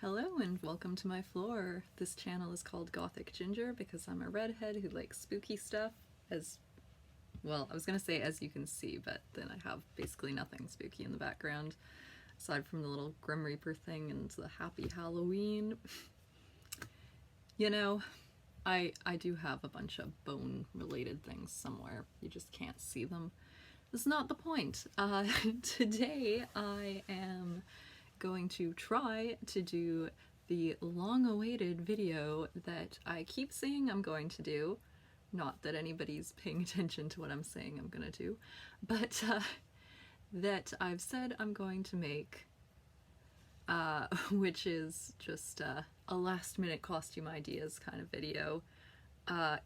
Hello and welcome to my floor. This channel is called Gothic Ginger because I'm a redhead who likes spooky stuff, as well, I was gonna say as you can see, but then I have basically nothing spooky in the background aside from the little Grim Reaper thing and the Happy Halloween. You know, I do have a bunch of bone related things somewhere, you just can't see them. That's not the point. Today I am going to try to do the long-awaited video that I keep saying I'm going to do. Not that anybody's paying attention to what I'm saying I'm gonna do, but that I've said I'm going to make, which is just a last-minute costume ideas kind of video.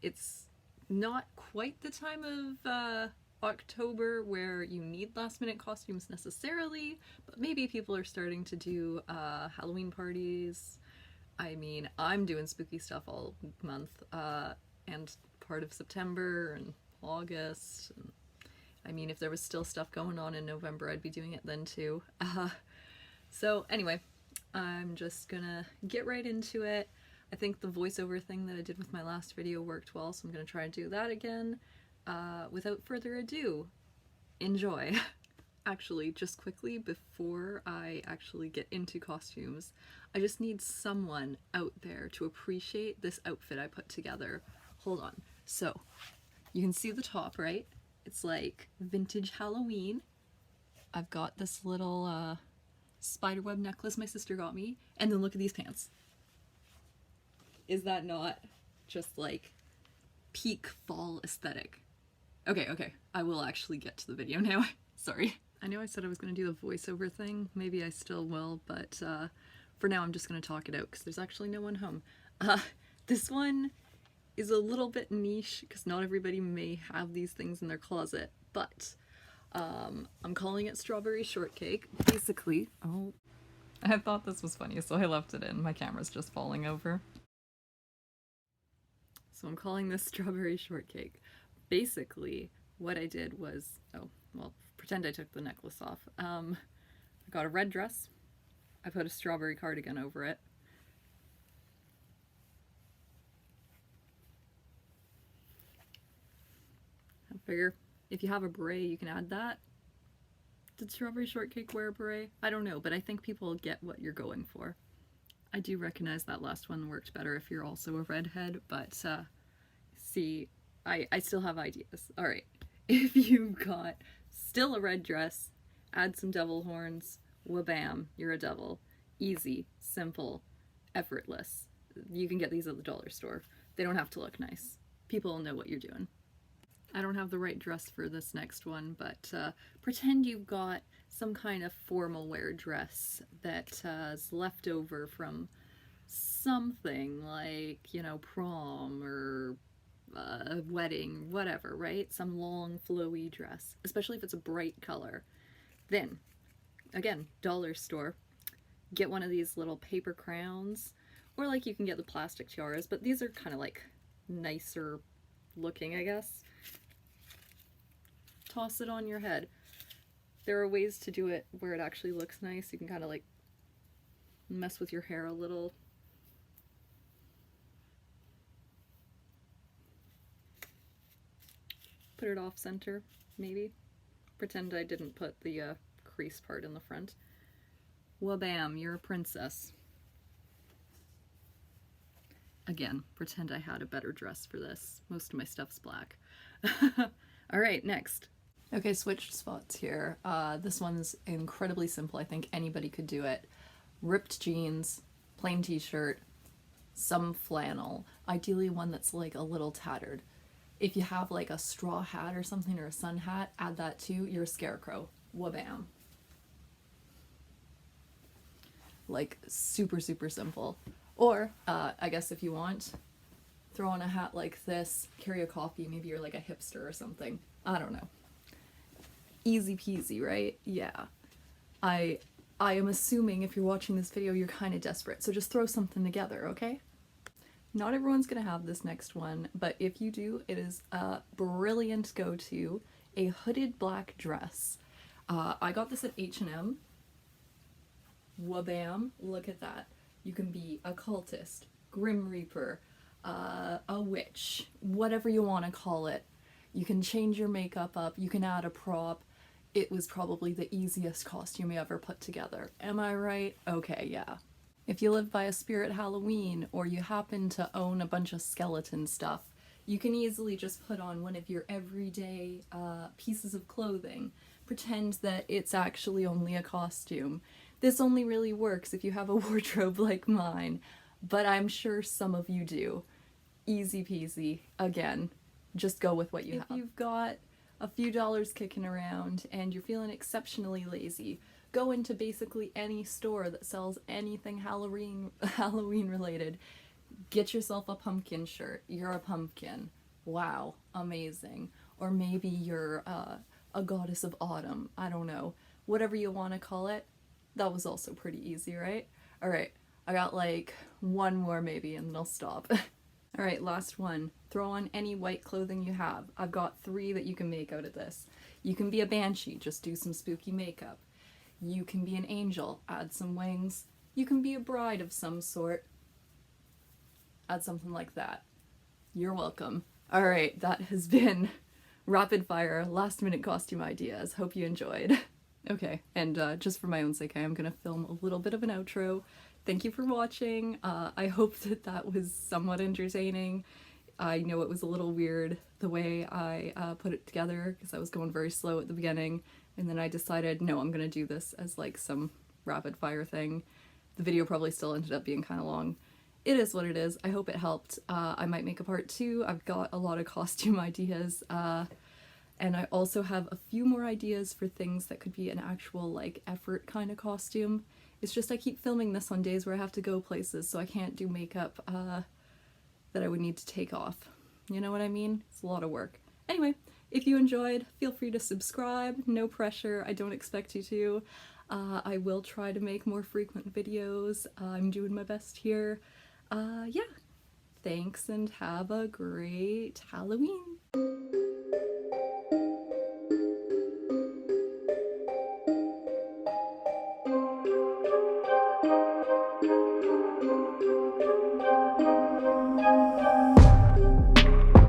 It's not quite the time of October where you need last minute costumes necessarily, but maybe people are starting to do Halloween parties. I mean, I'm doing spooky stuff all month and part of September and August. And, I mean, if there was still stuff going on in November, I'd be doing it then too. So anyway, I'm just gonna get right into it. I think the voiceover thing that I did with my last video worked well, so I'm gonna try to do that again. Without further ado, enjoy. Actually, just quickly before I actually get into costumes, I just need someone out there to appreciate this outfit I put together. Hold on. So, you can see the top, right? It's like vintage Halloween. I've got this little spiderweb necklace my sister got me, and then look at these pants. Is that not just like peak fall aesthetic? Okay, I will actually get to the video now. Sorry. I know I said I was going to do the voiceover thing. Maybe I still will, but for now I'm just going to talk it out because there's actually no one home. This one is a little bit niche because not everybody may have these things in their closet, but I'm calling it Strawberry Shortcake. Basically, oh, I thought this was funny, so I left it in. My camera's just falling over. So I'm calling this Strawberry Shortcake. Basically, what I did was, oh, well, pretend I took the necklace off. I got a red dress. I put a strawberry cardigan over it. I figure if you have a beret, you can add that. Did Strawberry Shortcake wear a beret? I don't know, but I think people get what you're going for. I do recognize that last one worked better if you're also a redhead, but see, I still have ideas. Alright, if you've got still a red dress, add some devil horns, wha-bam, you're a devil. Easy, simple, effortless. You can get these at the dollar store. They don't have to look nice. People know what you're doing. I don't have the right dress for this next one, but pretend you've got some kind of formal wear dress that is left over from something like, you know, prom or a wedding, whatever, right? Some long flowy dress, especially if it's a bright color. Then, again, dollar store, get one of these little paper crowns, or like you can get the plastic tiaras, but these are kind of like nicer looking, I guess. Toss it on your head. There are ways to do it where it actually looks nice. You can kind of like mess with your hair a little. Put it off center, maybe. Pretend I didn't put the crease part in the front. Wha-bam, you're a princess. Again, pretend I had a better dress for this. Most of my stuff's black. Alright, next. Okay, switch spots here. This one's incredibly simple. I think anybody could do it. Ripped jeans, plain t-shirt, some flannel. Ideally one that's like a little tattered. If you have like a straw hat or something, or a sun hat, add that too. You're a scarecrow. Wha-bam. Like super simple. Or I guess if you want, throw on a hat like this, carry a coffee, maybe you're like a hipster or something. I don't know. Easy peasy, right? Yeah. I am assuming if you're watching this video you're kind of desperate, so just throw something together, okay? Not everyone's gonna have this next one, but if you do, it is a brilliant go-to. A hooded black dress. I got this at H&M. Wha-bam, look at that. You can be a cultist, Grim Reaper, a witch, whatever you want to call it. You can change your makeup up, you can add a prop. It was probably the easiest costume you ever put together. Am I right? Okay, yeah. If you live by a spirit Halloween, or you happen to own a bunch of skeleton stuff, you can easily just put on one of your everyday pieces of clothing. Pretend that it's actually only a costume. This only really works if you have a wardrobe like mine, but I'm sure some of you do. Easy peasy. Again, just go with what you have. If you've got a few dollars kicking around and you're feeling exceptionally lazy, go into basically any store that sells anything Halloween related. Get yourself a pumpkin shirt. You're a pumpkin. Wow, amazing. Or maybe you're a goddess of autumn. I don't know. Whatever you want to call it. That was also pretty easy, right? Alright, I got like one more maybe and then I'll stop. Alright, last one. Throw on any white clothing you have. I've got 3 that you can make out of this. You can be a banshee, just do some spooky makeup. You can be an angel, add some wings. You can be a bride of some sort. Add something like that. You're welcome. Alright, that has been rapid fire last minute costume ideas. Hope you enjoyed. Okay, and just for my own sake, I am gonna film a little bit of an outro. Thank you for watching. I hope that that was somewhat entertaining. I know it was a little weird the way I put it together because I was going very slow at the beginning, and then I decided, no, I'm gonna do this as like some rapid fire thing. The video probably still ended up being kind of long. It is what it is. I hope it helped. I might make a part 2. I've got a lot of costume ideas. And I also have a few more ideas for things that could be an actual, like, effort kind of costume. It's just I keep filming this on days where I have to go places, so I can't do makeup that I would need to take off. You know what I mean? It's a lot of work. Anyway, if you enjoyed, feel free to subscribe. No pressure. I don't expect you to. I will try to make more frequent videos. I'm doing my best here. Yeah. Thanks and have a great Halloween.